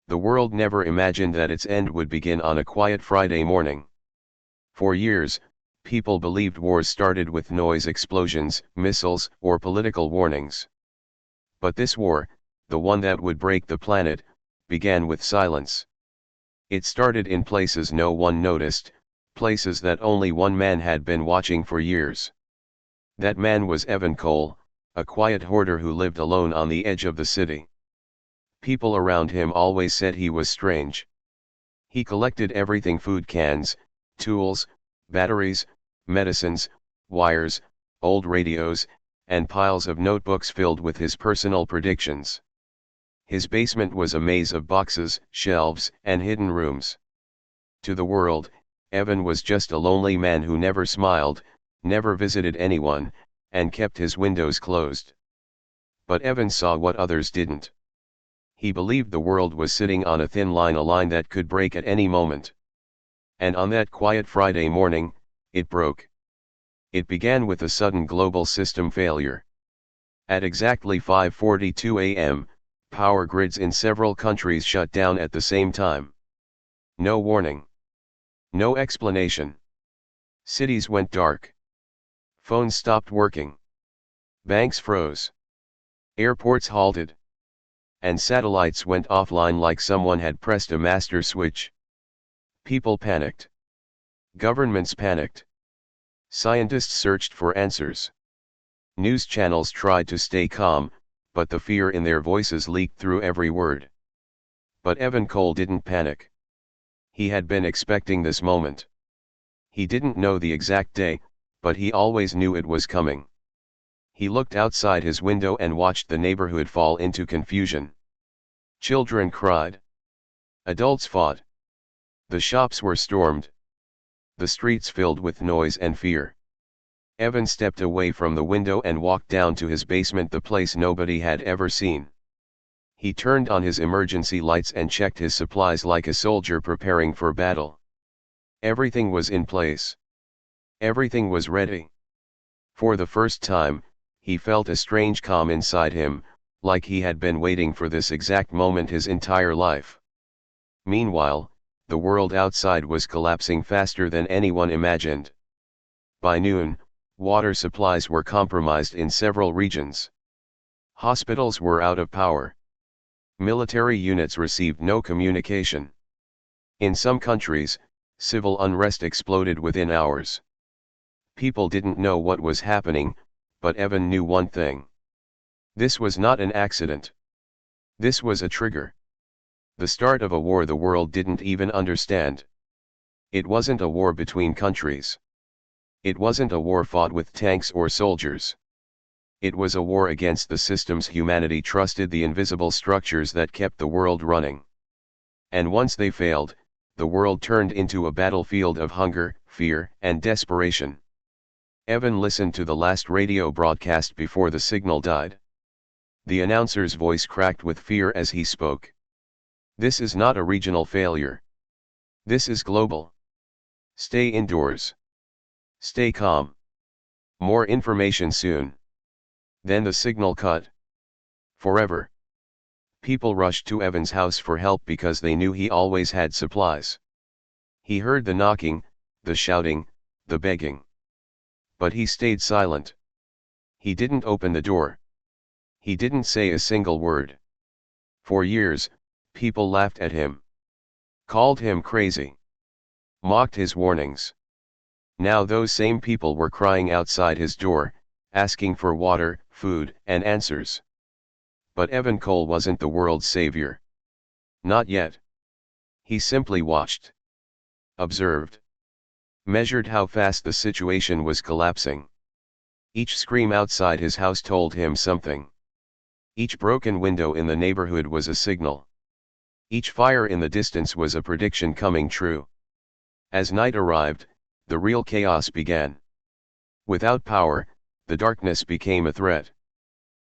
The world never imagined that its end would begin on a quiet Friday morning. For years, people believed wars started with noise, explosions, missiles, or political warnings. But this war, the one that would break the planet, began with silence. It started in places no one noticed, places that only one man had been watching for years. That man was Evan Cole, a quiet hoarder who lived alone on the edge of the city. People around him always said he was strange. He collected everything: food cans, tools, batteries, medicines, wires, old radios, and piles of notebooks filled with his personal predictions. His basement was a maze of boxes, shelves, and hidden rooms. To the world, Evan was just a lonely man who never smiled, never visited anyone, and kept his windows closed. But Evan saw what others didn't. He believed the world was sitting on a thin line, a line that could break at any moment. And on that quiet Friday morning, it broke. It began with a sudden global system failure. At exactly 5:42 a.m., power grids in several countries shut down at the same time. No warning. No explanation. Cities went dark. Phones stopped working. Banks froze. Airports halted. And satellites went offline like someone had pressed a master switch. People panicked. Governments panicked. Scientists searched for answers. News channels tried to stay calm, but the fear in their voices leaked through every word. But Evan Cole didn't panic. He had been expecting this moment. He didn't know the exact day, but he always knew it was coming. He looked outside his window and watched the neighborhood fall into confusion. Children cried. Adults fought. The shops were stormed. The streets filled with noise and fear. Evan stepped away from the window and walked down to his basement, the place nobody had ever seen. He turned on his emergency lights and checked his supplies like a soldier preparing for battle. Everything was in place. Everything was ready. For the first time, he felt a strange calm inside him, like he had been waiting for this exact moment his entire life. Meanwhile, the world outside was collapsing faster than anyone imagined. By noon, water supplies were compromised in several regions. Hospitals were out of power. Military units received no communication. In some countries, civil unrest exploded within hours. People didn't know what was happening, but Evan knew one thing. This was not an accident. This was a trigger. The start of a war the world didn't even understand. It wasn't a war between countries. It wasn't a war fought with tanks or soldiers. It was a war against the systems humanity trusted, the invisible structures that kept the world running. And once they failed, the world turned into a battlefield of hunger, fear, and desperation. Evan listened to the last radio broadcast before the signal died. The announcer's voice cracked with fear as he spoke. This is not a regional failure. This is global. Stay indoors. Stay calm. More information soon. Then the signal cut. Forever. People rushed to Evan's house for help because they knew he always had supplies. He heard the knocking, the shouting, the begging. But he stayed silent. He didn't open the door. He didn't say a single word. For years, people laughed at him. Called him crazy. Mocked his warnings. Now those same people were crying outside his door, asking for water, food, and answers. But Evan Cole wasn't the world's savior. Not yet. He simply watched. Observed. Measured how fast the situation was collapsing. Each scream outside his house told him something. Each broken window in the neighborhood was a signal. Each fire in the distance was a prediction coming true. As night arrived, the real chaos began. Without power, the darkness became a threat.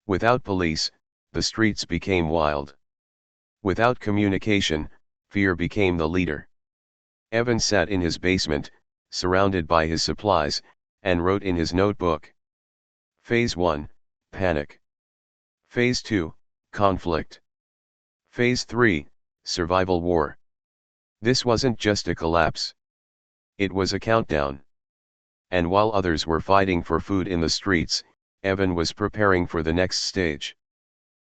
Without police, the streets became wild. Without communication, fear became the leader. Evan sat in his basement, surrounded by his supplies, and wrote in his notebook. Phase 1, Panic. Phase 2, Conflict. Phase 3, Survival war. This wasn't just a collapse. It was a countdown. And while others were fighting for food in the streets, Evan was preparing for the next stage.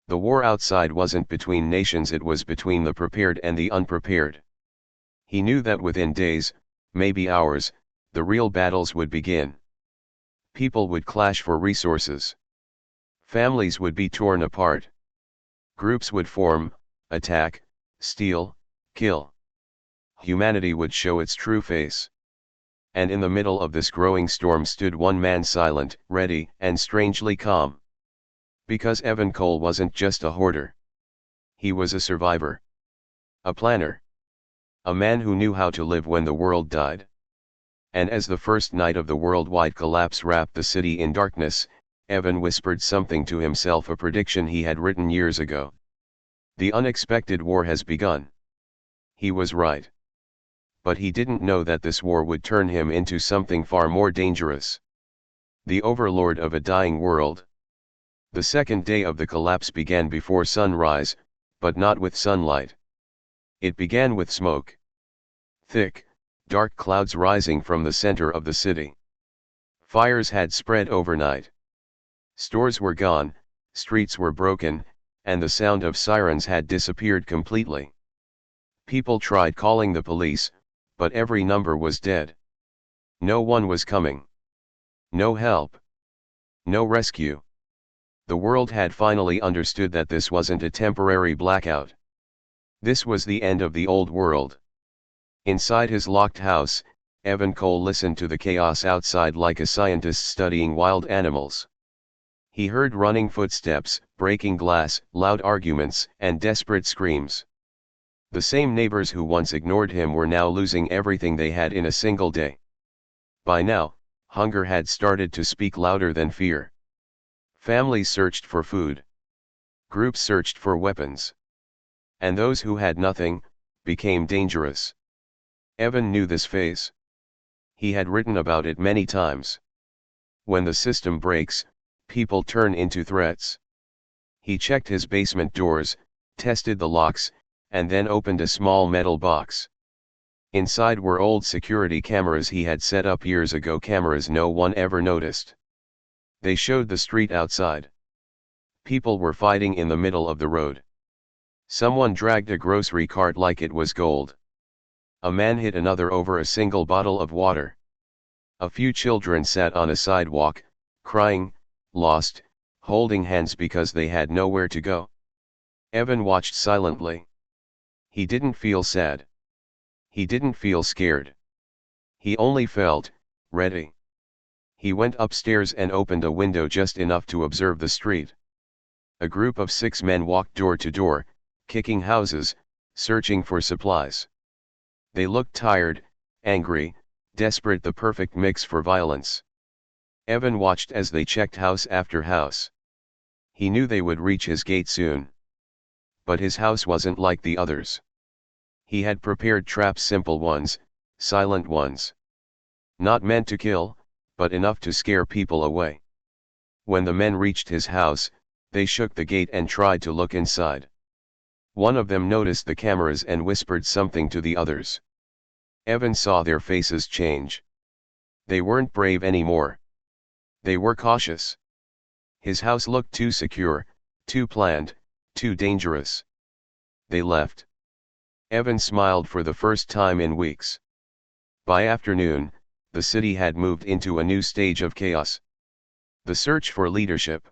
The war outside wasn't between nations, it was between the prepared and the unprepared. He knew that within days, maybe hours, the real battles would begin. People would clash for resources. Families would be torn apart. Groups would form, attack, steal, kill. Humanity would show its true face. And in the middle of this growing storm stood one man, silent, ready, and strangely calm. Because Evan Cole wasn't just a hoarder. He was a survivor. A planner. A man who knew how to live when the world died. And as the first night of the worldwide collapse wrapped the city in darkness, Evan whispered something to himself, a prediction he had written years ago. The unexpected war has begun. He was right. But he didn't know that this war would turn him into something far more dangerous. The overlord of a dying world. The second day of the collapse began before sunrise, but not with sunlight. It began with smoke. Thick, dark clouds rising from the center of the city. Fires had spread overnight. Stores were gone, streets were broken, and the sound of sirens had disappeared completely. People tried calling the police, but every number was dead. No one was coming. No help. No rescue. The world had finally understood that this wasn't a temporary blackout. This was the end of the old world. Inside his locked house, Evan Cole listened to the chaos outside like a scientist studying wild animals. He heard running footsteps, breaking glass, loud arguments, and desperate screams. The same neighbors who once ignored him were now losing everything they had in a single day. By now, hunger had started to speak louder than fear. Families searched for food. Groups searched for weapons. And those who had nothing, became dangerous. Evan knew this phase. He had written about it many times. When the system breaks, people turn into threats. He checked his basement doors, tested the locks, and then opened a small metal box. Inside were old security cameras he had set up years ago, cameras no one ever noticed. They showed the street outside. People were fighting in the middle of the road. Someone dragged a grocery cart like it was gold. A man hit another over a single bottle of water. A few children sat on a sidewalk, crying, lost, holding hands because they had nowhere to go. Evan watched silently. He didn't feel sad. He didn't feel scared. He only felt ready. He went upstairs and opened a window just enough to observe the street. A group of 6 men walked door to door, kicking houses, searching for supplies. They looked tired, angry, desperate, the perfect mix for violence. Evan watched as they checked house after house. He knew they would reach his gate soon. But his house wasn't like the others. He had prepared traps, simple ones, silent ones. Not meant to kill, but enough to scare people away. When the men reached his house, they shook the gate and tried to look inside. One of them noticed the cameras and whispered something to the others. Evan saw their faces change. They weren't brave anymore. They were cautious. His house looked too secure, too planned, too dangerous. They left. Evan smiled for the first time in weeks. By afternoon, the city had moved into a new stage of chaos. The search for leadership.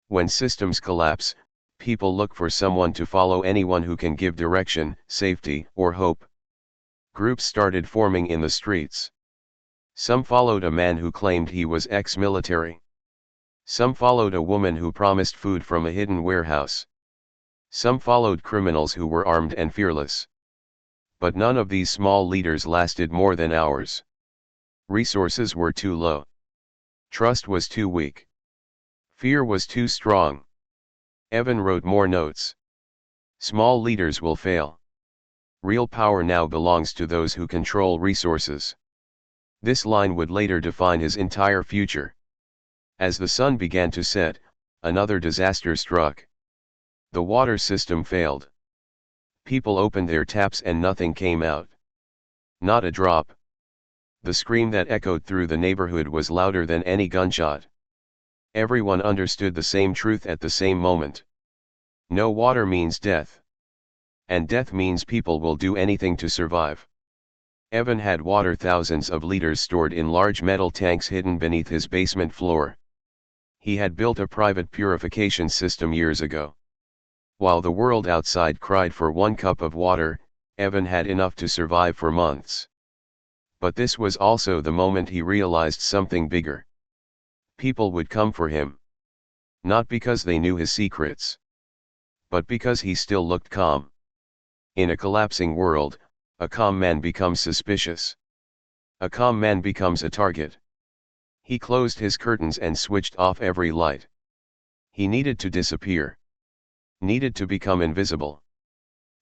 When systems collapse, people look for someone to follow, anyone who can give direction, safety, or hope. Groups started forming in the streets. Some followed a man who claimed he was ex-military. Some followed a woman who promised food from a hidden warehouse. Some followed criminals who were armed and fearless. But none of these small leaders lasted more than hours. Resources were too low. Trust was too weak. Fear was too strong. Evan wrote more notes. Small leaders will fail. Real power now belongs to those who control resources. This line would later define his entire future. As the sun began to set, another disaster struck. The water system failed. People opened their taps and nothing came out. Not a drop. The scream that echoed through the neighborhood was louder than any gunshot. Everyone understood the same truth at the same moment. No water means death. And death means people will do anything to survive. Evan had water, thousands of liters stored in large metal tanks hidden beneath his basement floor. He had built a private purification system years ago. While the world outside cried for 1 cup of water, Evan had enough to survive for months. But this was also the moment he realized something bigger. People would come for him. Not because they knew his secrets, but because he still looked calm. In a collapsing world, a calm man becomes suspicious. A calm man becomes a target. He closed his curtains and switched off every light. He needed to disappear. Needed to become invisible.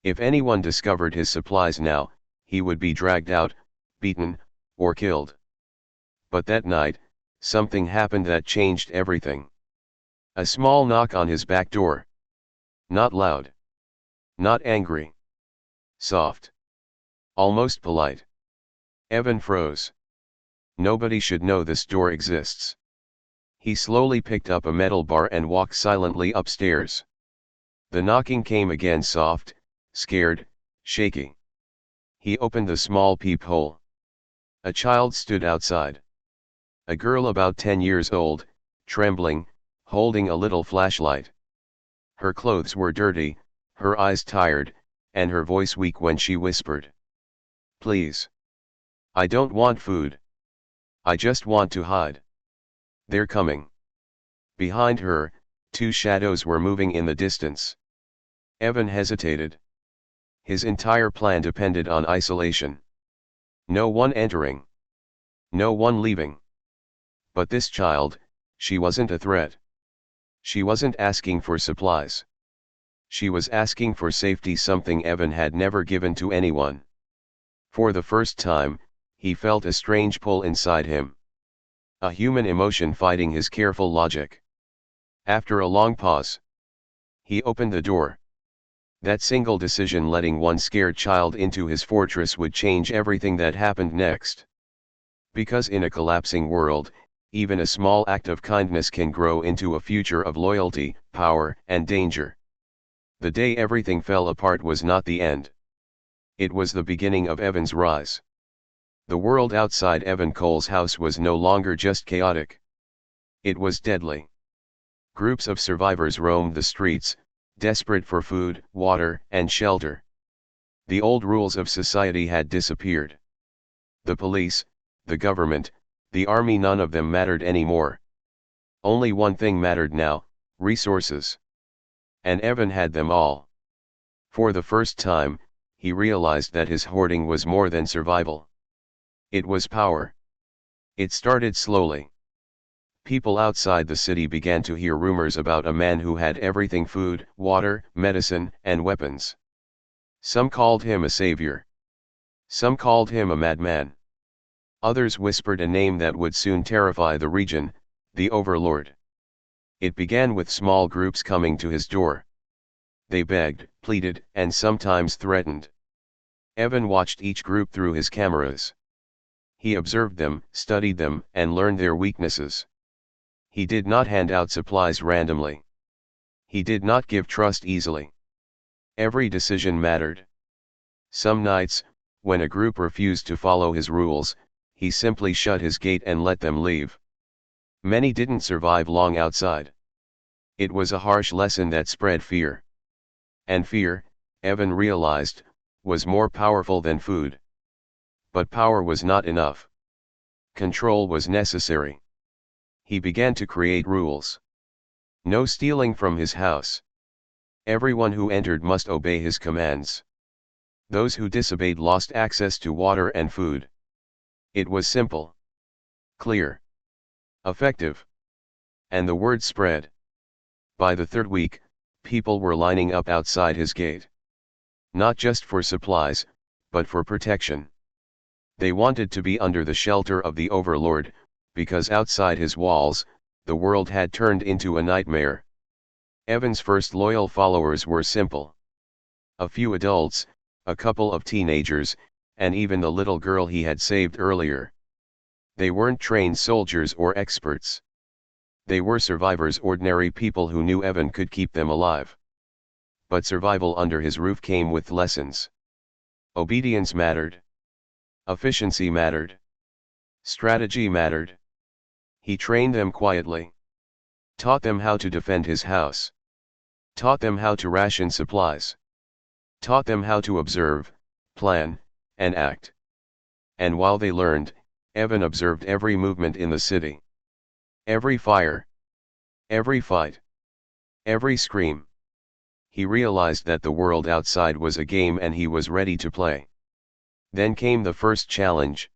If anyone discovered his supplies now, he would be dragged out, beaten, or killed. But that night, something happened that changed everything. A small knock on his back door. Not loud. Not angry. Soft. Almost polite. Evan froze. Nobody should know this door exists. He slowly picked up a metal bar and walked silently upstairs. The knocking came again, soft, scared, shaky. He opened the small peephole. A child stood outside. A girl about 10 years old, trembling, holding a little flashlight. Her clothes were dirty, her eyes tired, and her voice weak when she whispered, "Please. I don't want food. I just want to hide. They're coming." Behind her, 2 shadows were moving in the distance. Evan hesitated. His entire plan depended on isolation. No one entering. No one leaving. But this child, she wasn't a threat. She wasn't asking for supplies. She was asking for safety, something Evan had never given to anyone. For the first time, he felt a strange pull inside him. A human emotion fighting his careful logic. After a long pause, he opened the door. That single decision, letting one scared child into his fortress, would change everything that happened next. Because in a collapsing world, even a small act of kindness can grow into a future of loyalty, power, and danger. The day everything fell apart was not the end. It was the beginning of Evan's rise. The world outside Evan Cole's house was no longer just chaotic. It was deadly. Groups of survivors roamed the streets, desperate for food, water, and shelter. The old rules of society had disappeared. The police, the government, the army, none of them mattered anymore. Only one thing mattered now: resources. And Evan had them all. For the first time, he realized that his hoarding was more than survival. It was power. It started slowly. People outside the city began to hear rumors about a man who had everything: food, water, medicine, and weapons. Some called him a savior. Some called him a madman. Others whispered a name that would soon terrify the region: the Overlord. It began with small groups coming to his door. They begged, pleaded, and sometimes threatened. Evan watched each group through his cameras. He observed them, studied them, and learned their weaknesses. He did not hand out supplies randomly. He did not give trust easily. Every decision mattered. Some nights, when a group refused to follow his rules, he simply shut his gate and let them leave. Many didn't survive long outside. It was a harsh lesson that spread fear. And fear, Evan realized, was more powerful than food. But power was not enough. Control was necessary. He began to create rules. No stealing from his house. Everyone who entered must obey his commands. Those who disobeyed lost access to water and food. It was simple, clear, effective. And the word spread. By the 3rd week, people were lining up outside his gate. Not just for supplies, but for protection. They wanted to be under the shelter of the Overlord, because outside his walls, the world had turned into a nightmare. Evan's first loyal followers were simple. A few adults, a couple of teenagers, and even the little girl he had saved earlier. They weren't trained soldiers or experts. They were survivors, ordinary people who knew Evan could keep them alive. But survival under his roof came with lessons. Obedience mattered. Efficiency mattered. Strategy mattered. He trained them quietly. Taught them how to defend his house. Taught them how to ration supplies. Taught them how to observe, plan, and act. And while they learned, Evan observed every movement in the city. Every fire. Every fight. Every scream. He realized that the world outside was a game and he was ready to play. Then came the first challenge.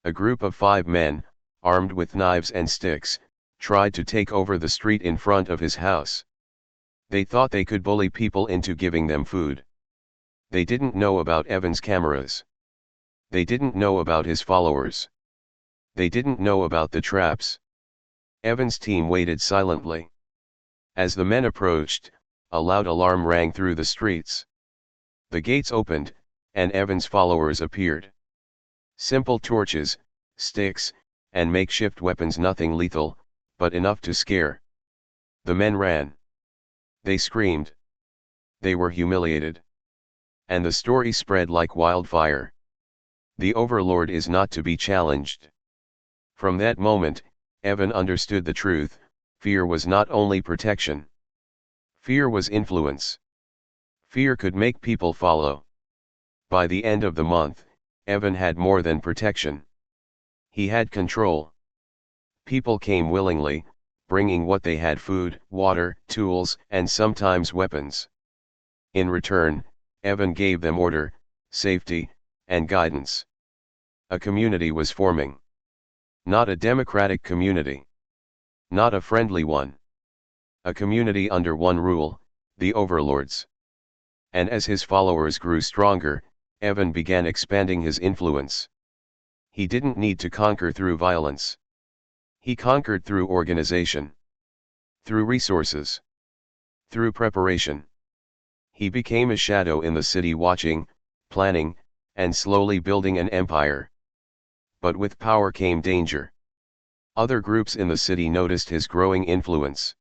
A group of 5 men, armed with knives and sticks, tried to take over the street in front of his house. They thought they could bully people into giving them food. They didn't know about Evan's cameras. They didn't know about his followers. They didn't know about the traps. Evan's team waited silently. As the men approached, a loud alarm rang through the streets. The gates opened, and Evan's followers appeared. Simple torches, sticks, and makeshift weapons, nothing lethal, but enough to scare. The men ran. They screamed. They were humiliated. And the story spread like wildfire. The Overlord is not to be challenged. From that moment, Evan understood the truth: fear was not only protection. Fear was influence. Fear could make people follow. By the end of the month, Evan had more than protection. He had control. People came willingly, bringing what they had: food, water, tools, and sometimes weapons. In return, Evan gave them order, safety, and guidance. A community was forming. Not a democratic community. Not a friendly one. A community under one rule: the Overlord's. And as his followers grew stronger, Evan began expanding his influence. He didn't need to conquer through violence. He conquered through organization. Through resources. Through preparation. He became a shadow in the city, watching, planning, and slowly building an empire. But with power came danger. Other groups in the city noticed his growing influence.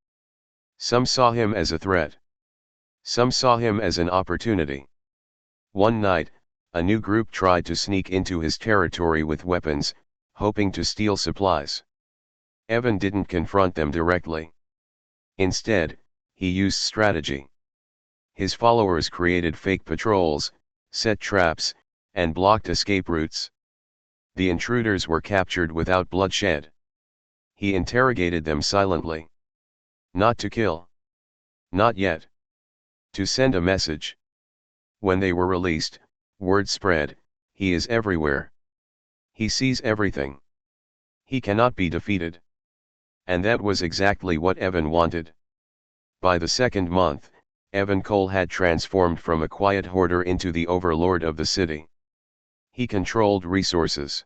Some saw him as a threat. Some saw him as an opportunity. One night, a new group tried to sneak into his territory with weapons, hoping to steal supplies. Evan didn't confront them directly. Instead, he used strategy. His followers created fake patrols, set traps, and blocked escape routes. The intruders were captured without bloodshed. He interrogated them silently. Not to kill. Not yet. To send a message. When they were released, word spread: he is everywhere. He sees everything. He cannot be defeated. And that was exactly what Evan wanted. By the second month, Evan Cole had transformed from a quiet hoarder into the overlord of the city. He controlled resources.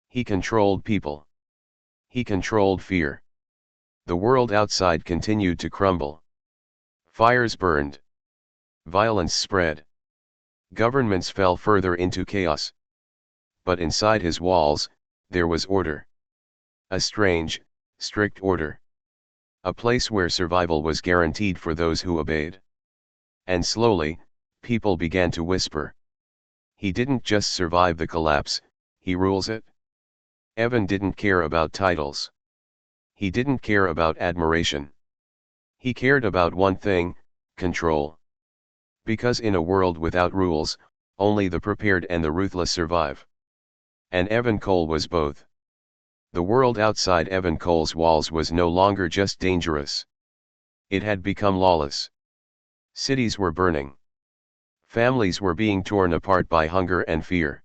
He controlled people. He controlled fear. The world outside continued to crumble. Fires burned. Violence spread. Governments fell further into chaos. But inside his walls, there was order. A strange, strict order. A place where survival was guaranteed for those who obeyed. And slowly, people began to whisper. He didn't just survive the collapse, he rules it. Evan didn't care about titles. He didn't care about admiration. He cared about one thing: control. Because in a world without rules, only the prepared and the ruthless survive. And Evan Cole was both. The world outside Evan Cole's walls was no longer just dangerous. It had become lawless. Cities were burning. Families were being torn apart by hunger and fear.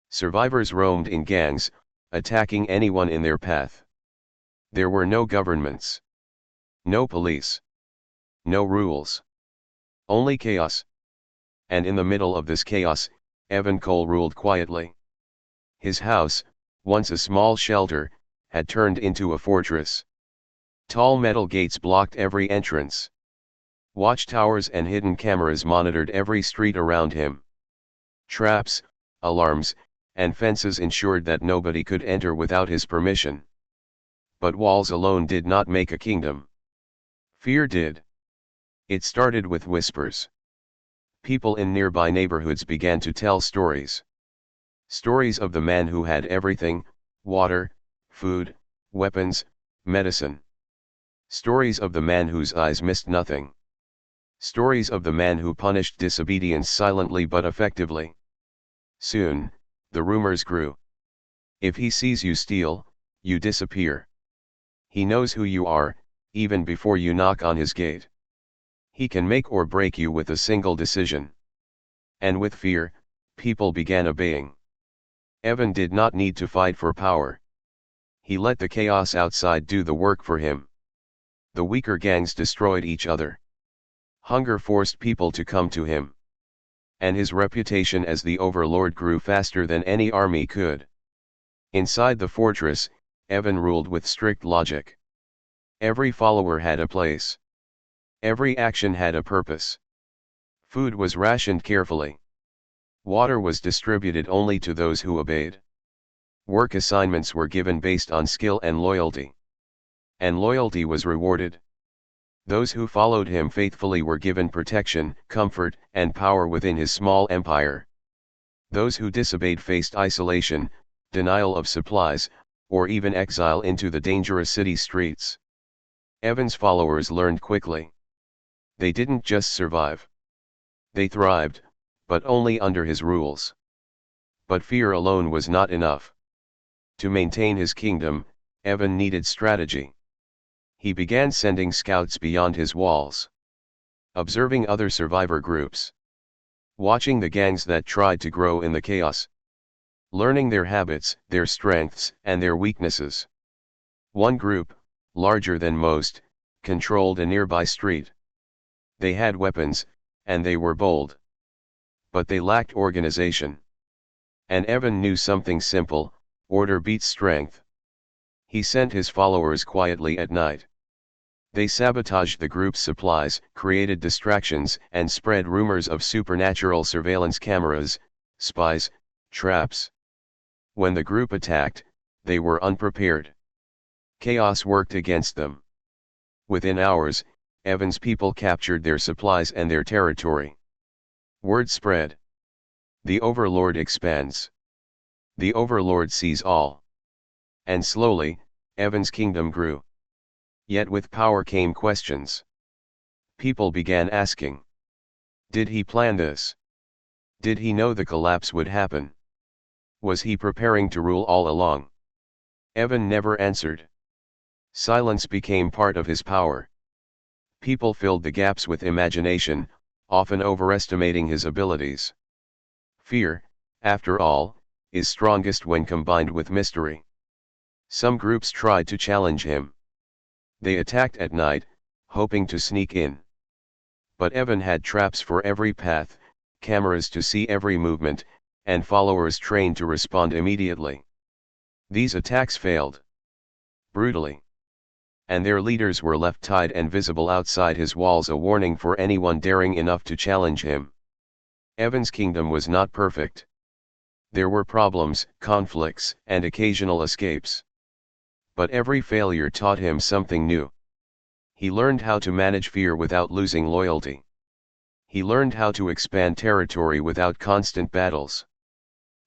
Survivors roamed in gangs, attacking anyone in their path. There were no governments. No police. No rules. Only chaos. And in the middle of this chaos, Evan Cole ruled quietly. His house, once a small shelter, had turned into a fortress. Tall metal gates blocked every entrance. Watchtowers and hidden cameras monitored every street around him. Traps, alarms, and fences ensured that nobody could enter without his permission. But walls alone did not make a kingdom. Fear did. It started with whispers. People in nearby neighborhoods began to tell stories. Stories of the man who had everything: water, food, weapons, medicine. Stories of the man whose eyes missed nothing. Stories of the man who punished disobedience silently but effectively. Soon, the rumors grew. If he sees you steal, you disappear. He knows who you are, even before you knock on his gate. He can make or break you with a single decision. And with fear, people began obeying. Evan did not need to fight for power. He let the chaos outside do the work for him. The weaker gangs destroyed each other. Hunger forced people to come to him. And his reputation as the Overlord grew faster than any army could. Inside the fortress, Evan ruled with strict logic. Every follower had a place. Every action had a purpose. Food was rationed carefully. Water was distributed only to those who obeyed. Work assignments were given based on skill and loyalty. And loyalty was rewarded. Those who followed him faithfully were given protection, comfort, and power within his small empire. Those who disobeyed faced isolation, denial of supplies, or even exile into the dangerous city streets. Evan's followers learned quickly. They didn't just survive. They thrived, but only under his rules. But fear alone was not enough. To maintain his kingdom, Evan needed strategy. He began sending scouts beyond his walls. Observing other survivor groups. Watching the gangs that tried to grow in the chaos. Learning their habits, their strengths, and their weaknesses. One group, larger than most, controlled a nearby street. They had weapons, and they were bold. But they lacked organization. And Evan knew something simple: order beats strength. He sent his followers quietly at night. They sabotaged the group's supplies, created distractions, and spread rumors of supernatural surveillance cameras, spies, traps. When the group attacked, they were unprepared. Chaos worked against them. Within hours, Evan's people captured their supplies and their territory. Word spread. The Overlord expands. The Overlord sees all. And slowly, Evan's kingdom grew. Yet with power came questions. People began asking. Did he plan this? Did he know the collapse would happen? Was he preparing to rule all along? Evan never answered. Silence became part of his power. People filled the gaps with imagination, often overestimating his abilities. Fear, after all, is strongest when combined with mystery. Some groups tried to challenge him. They attacked at night, hoping to sneak in. But Evan had traps for every path, cameras to see every movement, and followers trained to respond immediately. These attacks failed. Brutally. And their leaders were left tied and visible outside his walls, a warning for anyone daring enough to challenge him. Evan's kingdom was not perfect. There were problems, conflicts, and occasional escapes. But every failure taught him something new. He learned how to manage fear without losing loyalty. He learned how to expand territory without constant battles.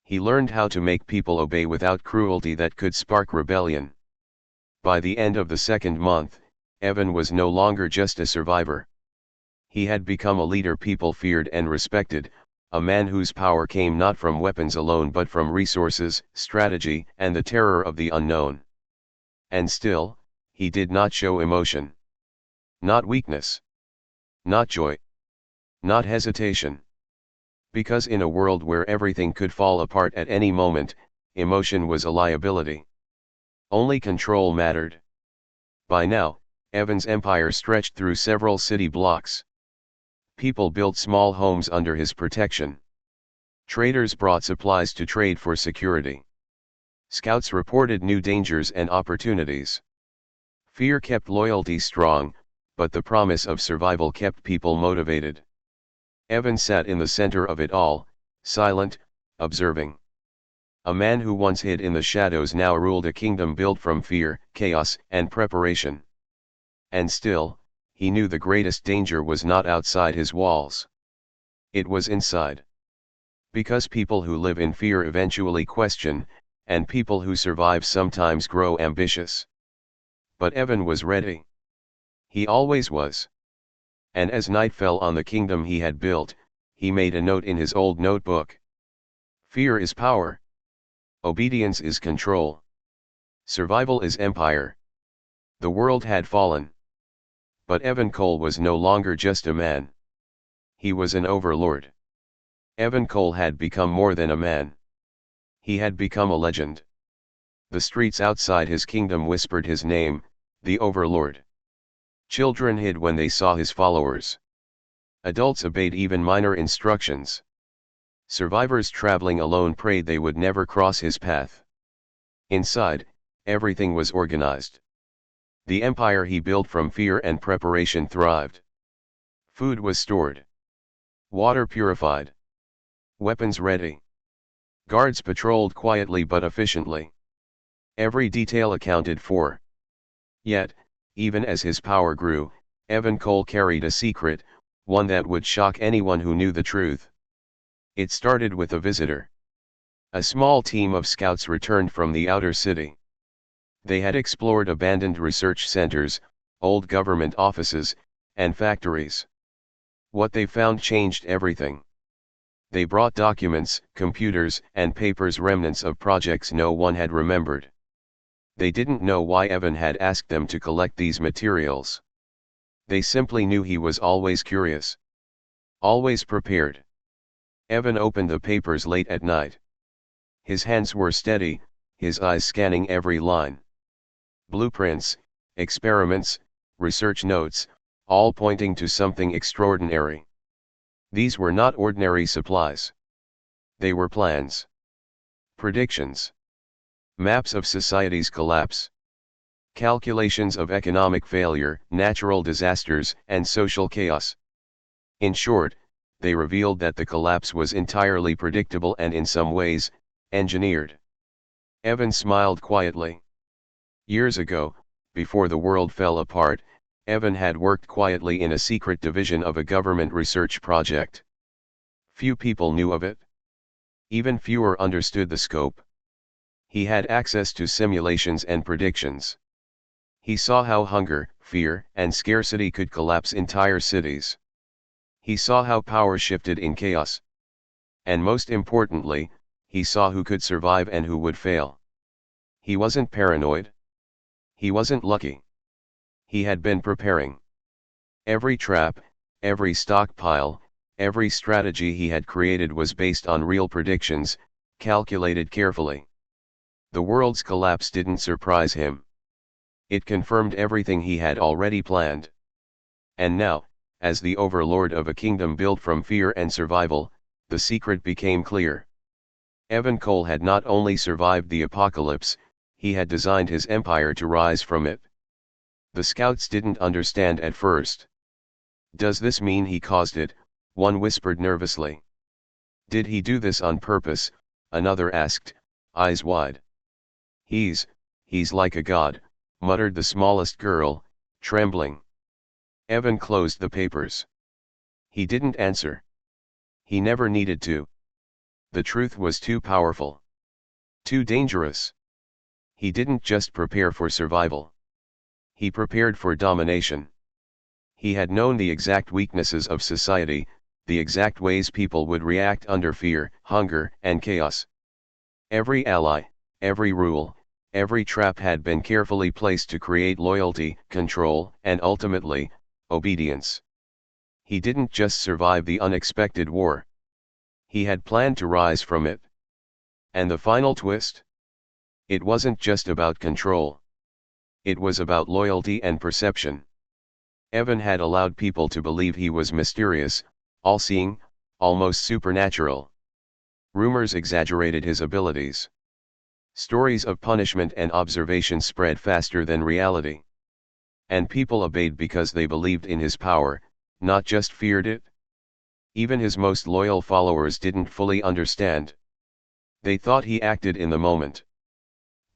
He learned how to make people obey without cruelty that could spark rebellion. By the end of the second month, Evan was no longer just a survivor. He had become a leader people feared and respected, a man whose power came not from weapons alone but from resources, strategy, and the terror of the unknown. And still, he did not show emotion. Not weakness. Not joy. Not hesitation. Because in a world where everything could fall apart at any moment, emotion was a liability. Only control mattered. By now, Evan's empire stretched through several city blocks. People built small homes under his protection. Traders brought supplies to trade for security. Scouts reported new dangers and opportunities. Fear kept loyalty strong, but the promise of survival kept people motivated. Evan sat in the center of it all, silent, observing. A man who once hid in the shadows now ruled a kingdom built from fear, chaos, and preparation. And still, he knew the greatest danger was not outside his walls. It was inside. Because people who live in fear eventually question, and people who survive sometimes grow ambitious. But Evan was ready. He always was. And as night fell on the kingdom he had built, he made a note in his old notebook. Fear is power. Obedience is control. Survival is empire. The world had fallen. But Evan Cole was no longer just a man. He was an overlord. Evan Cole had become more than a man. He had become a legend. The streets outside his kingdom whispered his name, the Overlord. Children hid when they saw his followers. Adults obeyed even minor instructions. Survivors traveling alone prayed they would never cross his path. Inside, everything was organized. The empire he built from fear and preparation thrived. Food was stored. Water purified. Weapons ready. Guards patrolled quietly but efficiently. Every detail accounted for. Yet, even as his power grew, Evan Cole carried a secret, one that would shock anyone who knew the truth. It started with a visitor. A small team of scouts returned from the outer city. They had explored abandoned research centers, old government offices, and factories. What they found changed everything. They brought documents, computers, and papers, remnants of projects no one had remembered. They didn't know why Evan had asked them to collect these materials. They simply knew he was always curious. Always prepared. Evan opened the papers late at night. His hands were steady, his eyes scanning every line. Blueprints, experiments, research notes, all pointing to something extraordinary. These were not ordinary supplies. They were plans. Predictions. Maps of society's collapse. Calculations of economic failure, natural disasters, and social chaos. In short, they revealed that the collapse was entirely predictable and in some ways, engineered. Evan smiled quietly. Years ago, before the world fell apart, Evan had worked quietly in a secret division of a government research project. Few people knew of it. Even fewer understood the scope. He had access to simulations and predictions. He saw how hunger, fear, and scarcity could collapse entire cities. He saw how power shifted in chaos. And most importantly, he saw who could survive and who would fail. He wasn't paranoid. He wasn't lucky. He had been preparing. Every trap, every stockpile, every strategy he had created was based on real predictions, calculated carefully. The world's collapse didn't surprise him. It confirmed everything he had already planned. And now, as the overlord of a kingdom built from fear and survival, the secret became clear. Evan Cole had not only survived the apocalypse, he had designed his empire to rise from it. The scouts didn't understand at first. Does this mean he caused it? One whispered nervously. Did he do this on purpose? Another asked, eyes wide. He's like a god, muttered the smallest girl, trembling. Evan closed the papers. He didn't answer. He never needed to. The truth was too powerful. Too dangerous. He didn't just prepare for survival. He prepared for domination. He had known the exact weaknesses of society, the exact ways people would react under fear, hunger, and chaos. Every ally, every rule, every trap had been carefully placed to create loyalty, control, and ultimately, obedience. He didn't just survive the unexpected war. He had planned to rise from it. And the final twist? It wasn't just about control. It was about loyalty and perception. Evan had allowed people to believe he was mysterious, all-seeing, almost supernatural. Rumors exaggerated his abilities. Stories of punishment and observation spread faster than reality. And people obeyed because they believed in his power, not just feared it. Even his most loyal followers didn't fully understand. They thought he acted in the moment.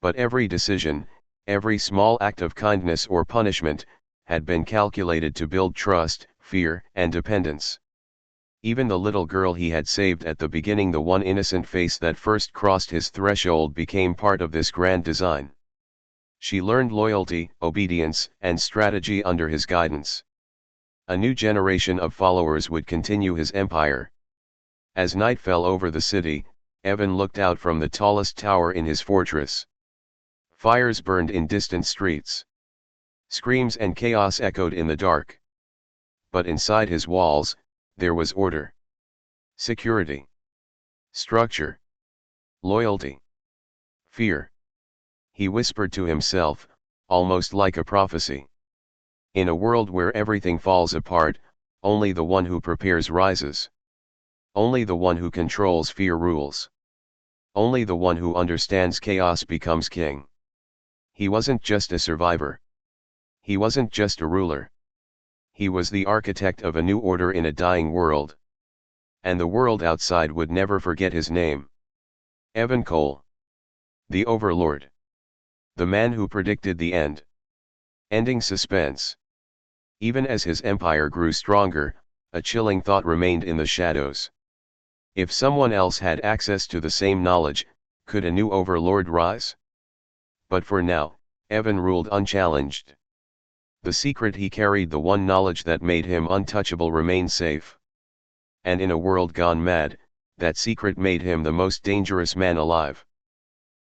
But every decision, every small act of kindness or punishment, had been calculated to build trust, fear, and dependence. Even the little girl he had saved at the beginning, the one innocent face that first crossed his threshold, became part of this grand design. She learned loyalty, obedience, and strategy under his guidance. A new generation of followers would continue his empire. As night fell over the city, Evan looked out from the tallest tower in his fortress. Fires burned in distant streets. Screams and chaos echoed in the dark. But inside his walls, there was order. Security. Structure. Loyalty. Fear. He whispered to himself, almost like a prophecy. In a world where everything falls apart, only the one who prepares rises. Only the one who controls fear rules. Only the one who understands chaos becomes king. He wasn't just a survivor. He wasn't just a ruler. He was the architect of a new order in a dying world. And the world outside would never forget his name. Evan Cole. The Overlord. The man who predicted the end. Ending suspense. Even as his empire grew stronger, a chilling thought remained in the shadows. If someone else had access to the same knowledge, could a new overlord rise? But for now, Evan ruled unchallenged. The secret he carried, the one knowledge that made him untouchable, remained safe. And in a world gone mad, that secret made him the most dangerous man alive.